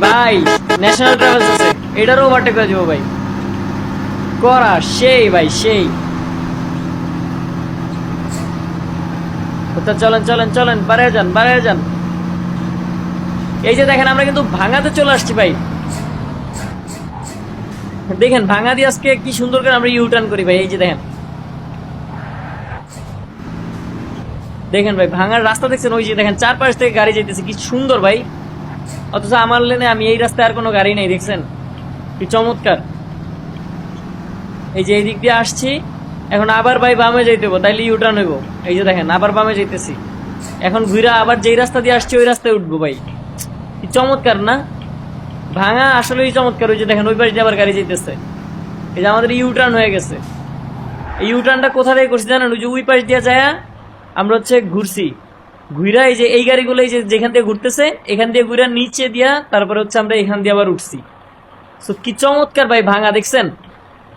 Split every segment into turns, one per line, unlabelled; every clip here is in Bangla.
ভাই ন্যাশনাল ট্রাভেলস আছে, এটারও ওভারটেক করে যাবো ভাই, করা সেই ভাই সেই। চলেন চলেন চলেন, বাড়ে যান বাড়ে যান। এই যে দেখেন আমরা কিন্তু ভাঙাতে চলে আসছি ভাই, দেখেন ভাঙা দিয়ে আজকে কি সুন্দর করে আমরা ইউটার্ন করি ভাই। এই যে দেখেন দেখেন ভাই ভাঙার রাস্তা দেখছেন, ওই যে দেখেন চারপাশ থেকে গাড়ি যেতেছে কি সুন্দর ভাই, অথচ আমার লেনে আমি এই রাস্তায় আর কোনো গাড়ি নেই, দেখছেন কি চমৎকার। এই যে এই দিক দিয়ে আসছি, এখন আবার ভাই বামে যাইতে হবো, তাইলে ইউটার্ন হইব। এই যে দেখেন আবার বামে যাইতেছি, এখন ঘুরা আবার যেই রাস্তা দিয়ে আসছি ওই রাস্তায় উঠবো ভাই, কি চমৎকার না ভাঙা, আসলেই চমৎকার। ওই যে দেখেন ওই পাশ দিয়ে আবার গাড়ি যাইতেছে, এই যে আমাদের ইউটার্ন হয়ে গেছে। এই ইউটার্নটা কোথা থেকে করছি জানেন, ওই যে ওই পাশ দিয়ে যায় আমরা হচ্ছে ঘুরছি, ঘুরা এই যে এই গাড়িগুলো এই যে যেখান দিয়ে ঘুরতেছে এখান দিয়ে ঘুরা নিচে দিয়া তারপরে হচ্ছে আমরা এখান দিয়ে আবার উঠছি। তো কি চমৎকার ভাই ভাঙা, দেখছেন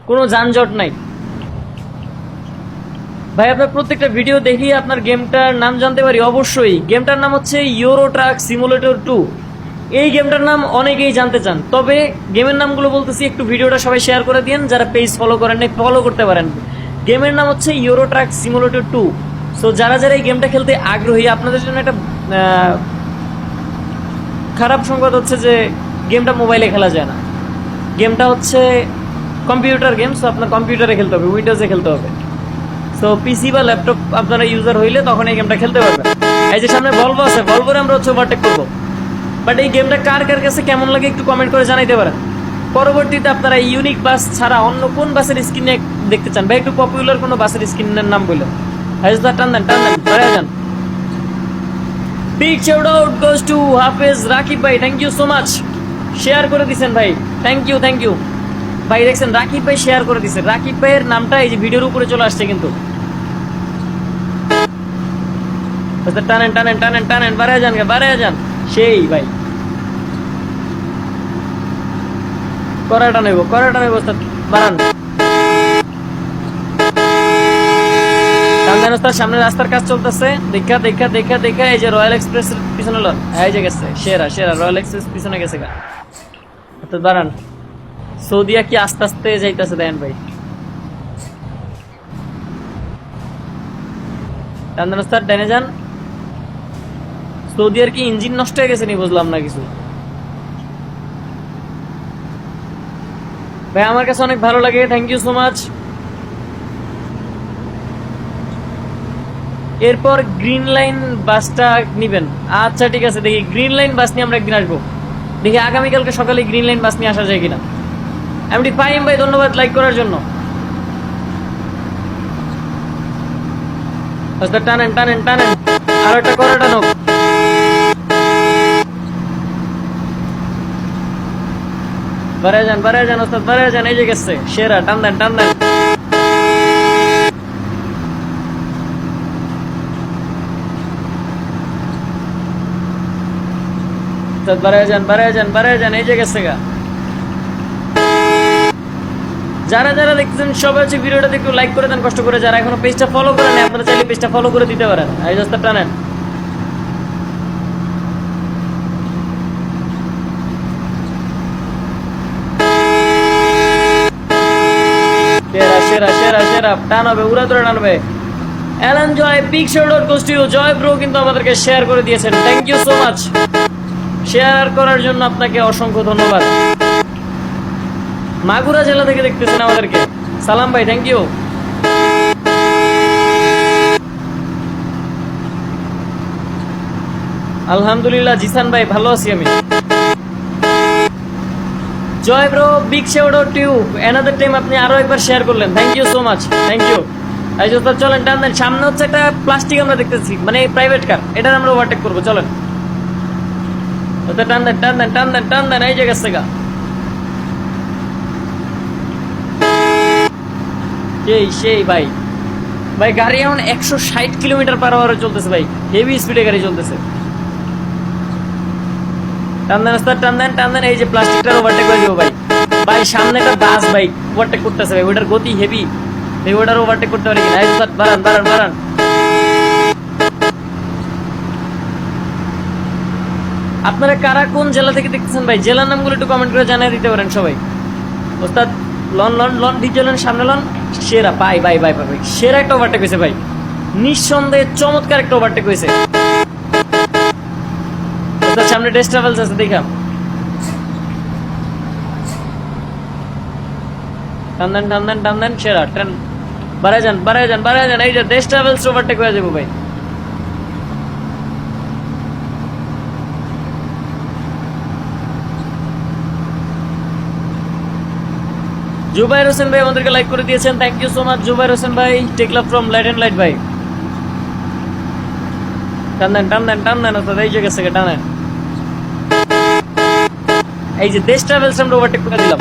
কোনো যানজট নাই ভাই। আপনার প্রত্যেকটা ভিডিও দেখি আপনার গেমটার নাম জানতে পারি অবশ্যই। গেমটার নাম হচ্ছে ইউরো ট্রাক সিমুলেটর 2। এই গেমটার নাম অনেকেই জানতে চান, তবে গেমের নামগুলো বলতেছি, একটু ভিডিওটা সবাই শেয়ার করে দিন, যারা পেজ ফলো করেন নাই ফলো করতে পারেন। গেমের নাম হচ্ছে ইউরো ট্রাক সিমুলেটর 2। সো যারা যারা এই গেমটা খেলতে আগ্রহী, আপনাদের জন্য একটা খারাপ সংবাদ হচ্ছে যে গেমটা মোবাইলে খেলা যায় না, গেমটা হচ্ছে কম্পিউটার গেম। সো আপনার কম্পিউটারে খেলতে হবে, উইন্ডোজে খেলতে হবে। সো পিসি বা ল্যাপটপ আপনারা ইউজার হইলে তখন এই গেমটা খেলতে পারবেন। এই যে সামনে ভলভো আছে, ভলভোরে আমরা হচ্ছে ওভারটেক করবো। বাট এই গেমটা কার কার কাছে কেমন লাগে একটু কমেন্ট করে জানাইতে পারেন। পরবর্তীতে আপনারা ইউনিক বাস ছাড়া অন্য কোন বাসের স্ক্রিনে দেখতে চান ভাই, একটু পপুলার কোনো বাসের স্ক্রিনের নাম বললেন। টান দেন টান দেন, বেড়ে যান। Big shout out goes to Hafez Rakib ভাই, thank you so much, share করে দিছেন ভাই, থ্যাংক ইউ থ্যাংক ইউ ভাই। দেখছেন রাকিব ভাই শেয়ার করে দিছে, রাকিব ভাইয়ের নামটা এই যে ভিডিওর উপরে চলে আসছে কিন্তু। টানেন টানেন টানেন টানেন, বাড়ায় যান বাড়ায় যান, সেই ভাই করাটা নেব বাড়ান। সামনে রাস্তার কাজ চলতেছে, দেখা দেখা দেখা দেখা এই যে রয়্যাল এক্সপ্রেস পিছনে এই যে গেছে, সেরা সেরা রয়্যাল এক্সপ্রেস পিছনে গেছে গা, বাড়ান। সৌদিয়া কি আস্তে আস্তে যাইতেছে দেখেন ভাই, টান্দান রাস্তার ডাইনে যান। সৌদিয়ার কি ইঞ্জিন নষ্ট হয়ে গেছে নি, বুঝলাম না কিছু ভাই, আমার কাছে অনেক ভালো লাগে, থ্যাংক ইউ সো মাচ। এরপর গ্রিন লাইন বাসটা নিবেন, আচ্ছা ঠিক আছে, দেখি গ্রিন লাইন বাস নিয়ে আমরা একদিন আসবো, দেখি আগামীকালকে সকালে গ্রিন লাইন বাস নিয়ে আসা যায় কিনা। এমডি ফাইম ভাই ধন্যবাদ লাইক করার জন্য। টানেন টানেন টানেন, আর একটা করে টানো, বাড়ায় যান ওস্তাদ বাড়ায় যান, এই যে গেছে সেরা, টান দেন টান দেন। বাড়ায় যান বাড়ায় যান বাড়ায় যান, এই যে গেছে গা। যারা যারা দেখতেছেন সবাই হচ্ছে ভিডিওটাতে একটু লাইক করে দেন কষ্ট করে, যারা এখনো পেজটা ফলো করে নেন আপনারা চাইলে পেজটা ফলো করে দিতে পারেন। এই রাস্তা টানেন, সেরা সেরা সেরা সেরা, টান হবে উড়া ধরে টানবে। Alan Joy big shout out goes to you, Joy bro কিন্তু আমাদেরকে শেয়ার করে দিয়েছেন, thank you so much, share করার জন্য আপনাকে অসংখ্য ধন্যবাদ। মাগুরা জেলা থেকে দেখতেছেন আমাদেরকে, সালাম ভাই, থ্যাংক ইউ। আলহামদুলিল্লাহ জিসান ভাই ভালো আছি আমি। Joy bro big shout out to you, another time আপনি আরো একবার শেয়ার করলেন, thank you so much, thank you. এই যে চলেন টান দেন, সামনে হচ্ছে একটা প্লাস্টিক আমরা দেখতেছি, মানে প্রাইভেট কার, এটা আমরা ওভারটেক করবো, চলেন টান দেন টান দেন টান দেন টান দেন, এই যে গেছে গা, সেই সেই ভাই। ভাই গাড়ি এখন 160 কিলোমিটার পার আওয়ারে চলতেছে ভাই, হেভি স্পিডে গাড়ি চলতেছে। টান দেন রাস্তা টান দেন টান দেন, এই যে প্লাস্টিকটার ওভারটেক করে দিব ভাই। ভাই সামনে একটা বাস বাইক ওভারটেক করতেছে ভাই, ওটার গতি হেভি ভাই, ওটার ওভারটেক করতে পারি কিনা। বাড়ান বাড়ান বাড়ান, আপনারা কারা কোন জেলা থেকে দেখতেছেন ভাই, জেলার নামগুলো একটু কমেন্ট করে জানিয়ে দিতে পারেন সবাই। ওস্তাদ লন লন লন ডিজেলের সামনে লন। সেরা ভাই ভাই ভাই ভাই সেরা একটা ওভারটেক হয়েছে ভাই, নিঃসন্দেহে চমৎকার একটা ওভারটেক হয়েছে। ওস্তাদ সামনে ডেস্ট ট্রাভেলস আছে দেখা, টান দেন টান দেন টান দেন, সেরা ট্রেন বাড়ায় যান বাড়ায় যান বাড়ায় যান। এই যে ডেস্ট ট্রাভেলস ওভারটেক হয়ে যাবো ভাই। জুবাইর হোসেন ভাই আমাদেরকে লাইক করে দিয়েছেন, thank you so much Zubair Hossain ভাই। Take love from light and light ভাই। টান দেন টান দেন টান দেন, অর্থাৎ এই যে গেছে টানেন। এই যে দেশ ট্রাভেলস আমরা ওভারটেক করে দিলাম।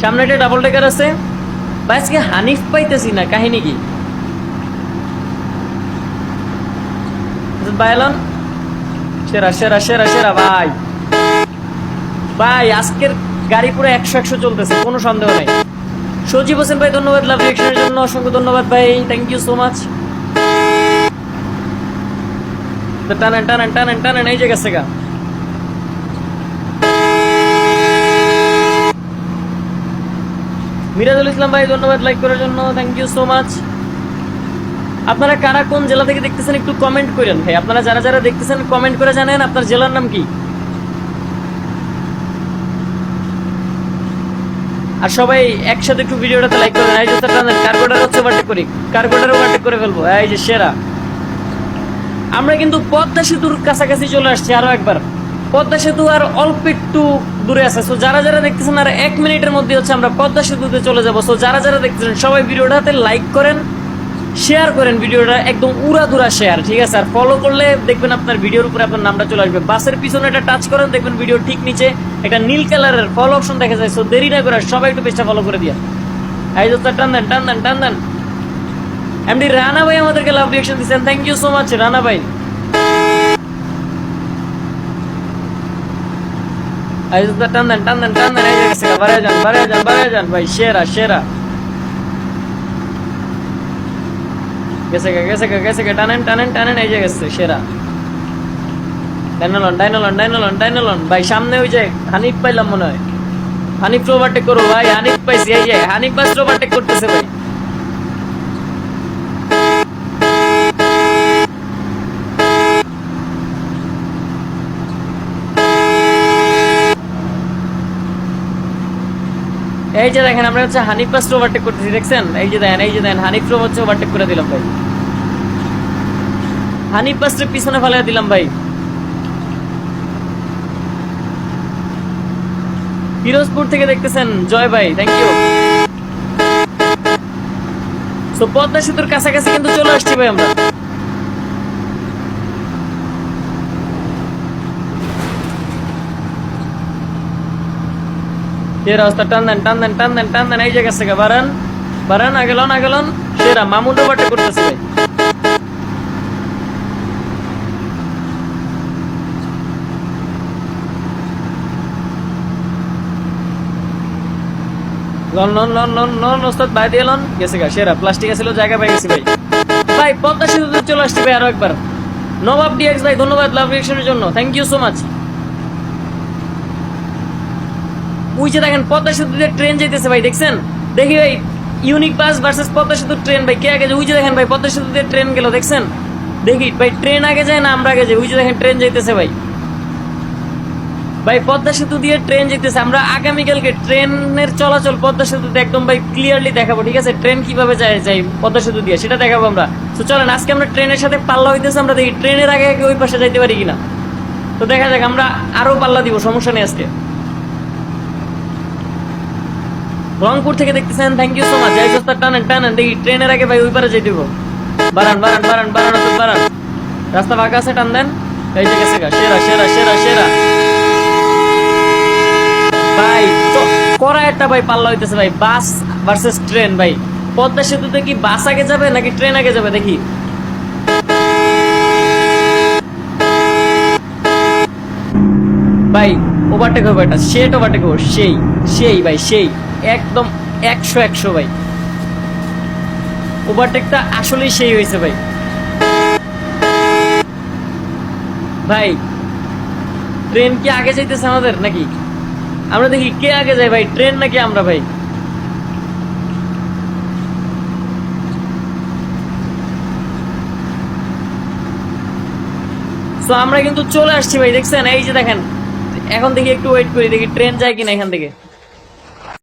সামনে একটা ডাবল টেকার আছে ভাই, আজকে হানিফ পাইতেছি না, কাহিনী কি? বাইলন সেরা সেরা সেরা সেরা ভাই ভাই, আজকের গাড়ি পুরো 100 চলতেছে, কোনো সন্দেহ নাই। সজীব হোসেন ভাই ধন্যবাদ লাভ রিঅ্যাকশনের জন্য, অসংখ্য ধন্যবাদ ভাই, থ্যাংক ইউ সো মাচ। টানেন টানেন টানেন টানেন, এই যে গেছে গা। মিরাজুল ইসলাম ভাই ধন্যবাদ লাইক করার জন্য, থ্যাংক ইউ সো মাচ। আপনারা কারা কোন জেলা থেকে দেখতেছেন একটু কমেন্ট করেন ভাই। আপনারা যারা যারা দেখতেছেন কমেন্ট করে জানেন আপনার জেলার নাম কি। আর সবাই একসাথে একটু ভিডিওটাতে লাইক করেন। এই যে কার্গোটার হচ্ছে ওভারটেক করি, কার্গোটার ওভারটেক করে ফেলবো। এই যে সেরা, আমরা কিন্তু পদ্মা সেতুর কাছাকাছি চলে আসছি আরো একবার। পদ্মা সেতু আর অল্প একটু দূরে আছে। সো যারা যারা দেখতেছেন আর 1 মিনিটের মধ্যে হচ্ছে আমরা পদ্মা সেতুতে চলে যাবো। সো যারা যারা দেখতেছেন সবাই ভিডিওটাতে লাইক করেন, শেয়ার করেন ভিডিওটা, একদম উড়াধুরা শেয়ার, ঠিক আছে? আর ফলো করলে দেখবেন আপনার ভিডিওর উপরে আপনার নামটা চলে আসবে। বাসের পিছনে একটা টাচ করেন, দেখবেন ভিডিও ঠিক নিচে একটা নীল কালারের ফলো অপশন দেখা যায়। সো দেরি না করে সবাই একটু পেজটা ফলো করে দিয়া। এই যে টান দেন টান দেন টান দেন। এমডি রানা ভাই আমাদেরকে লাভ রিঅ্যাকশন দিচ্ছেন, thank you so much Rana ভাই। এই যে টান দেন টান দেন টান দেন, এই যে গেছে বাড়ায় যান বাড়ায় যান বাড়ায় যান ভাই, সেরা সেরা গেছে গেছে গেছে টানেন টানেন টানেন, এই যে গেছে সেরা। ডাইনালন ডাইনালন ডাইনালন ডাইনালন ভাই, সামনে ওই যে হানিফ পাইলাম মনে হয়, হানিফ ওভারটেক করো ভাই, হানিফ পাইছি। এই যে হানিফ বাস ওভারটেক করতেছে ভাই। এই যে দেখেন আমরা হচ্ছে হানিফ বাস ওভারটেক করতেছি, দেখছেন? এই যে দেখেন এই যে দেখেন হানিফ হচ্ছে ওভারটেক করে দিলাম ভাই, হানিফ বাসের পিছনে ফেলে দিলাম ভাই। পিরোজপুর থেকে দেখতেছেন জয় ভাই, থ্যাংক ইউ। তো পদ্মা সেতুর কাছাকাছি কিন্তু চলে আসছি ভাই আমরা। রাস্তা টান দেন টান দেন টান দেন টান দেন, এই জায়গা থেকে বাড়ান বাড়ান, আগেলন আগেলন, সেরা মামুন ওভারটেক করতেছে ভাই। Loan loan loan loan loan, ওস্তাদ ভাই দিয়ে লন, গেছে গা সেরা। প্লাস্টিক আছিল জায়গা পেয়ে গেছি ভাই। ভাই পদ্মা সেতুতে চলে আসছি ভাই আরো একবার। নবাব ডিএক্স ভাই ধন্যবাদ লাভ রিঅ্যাকশনের জন্য, থ্যাংক ইউ সো মাচ। ওই যে দেখেন পদ্মা সেতুতে ট্রেন যাইতেছে ভাই, দেখছেন? দেখি ভাই ইউনিক বাস ভার্সেস পদ্মা সেতুর ট্রেন ভাই, কে আগে যায়? ওই যে দেখেন ভাই পদ্মা সেতুতে ট্রেন গেল, দেখছেন? দেখি ভাই ট্রেন আগে যায় না আমরা আগে যাই? ওই যে দেখেন ট্রেন যাইতেছে ভাই, ভাই পদ্মা সেতু দিয়ে ট্রেন যেতেছে। আমরা আগামীকালকে ট্রেনের চলাচল পদ্মা সেতুতে একদম ভাই ক্লিয়ারলি দেখাবো, ঠিক আছে? ট্রেন কিভাবে যায় পদ্মা সেতু দিয়ে সেটা দেখাবো আমরা। তো চলেন আজকে আমরা ট্রেনের সাথে পাল্লা হইতেছে, আমরা দেখি ট্রেনের আগে আগে ওই পাশে যাইতে পারি কিনা। তো দেখা যাক, আমরা আরো পাল্লা দিব, সমস্যা নেই আজকে। রংপুর থেকে দেখতেছেন, থ্যাংক ইউ সো মাচ। এই সস্তা টানেন টানেন, দেখি ট্রেনের আগে ভাই ওই পারে যাই দিব। বাড়ান বাড়ান বাড়ান বাড়ান বাড়ান, রাস্তা ফাঁকা আছে, টান দেন। এই যে গেছে সেরা সেরা সেরা সেরা ভাই। তো করা একটা ভাই পাল্লা হইতেছে ভাই, বাস ভার্সেস ট্রেন ভাই। পদ্মা সেতুতে কি বাস আগে যাবে নাকি ট্রেন আগে যাবে দেখি। ভাই ওভারটেক হবে, এটা সেট ওভারটেক হবে, সেই সেই ভাই সেই একদম 100 ভাই। ওভারটেকটা আসলেই সেই হয়েছে ভাই। ভাই ট্রেন কি আগে যাইতেছে আমাদের নাকি? আমরা দেখি কে আগে যায় ভাই, ট্রেন নাকি আমরা ভাই? তো আমরা কিন্তু চলে আসছি ভাই, দেখছেন? এই যে দেখেন, এখন দেখি একটু ওয়েট করি, দেখি ট্রেন যায় কিনা এখান থেকে।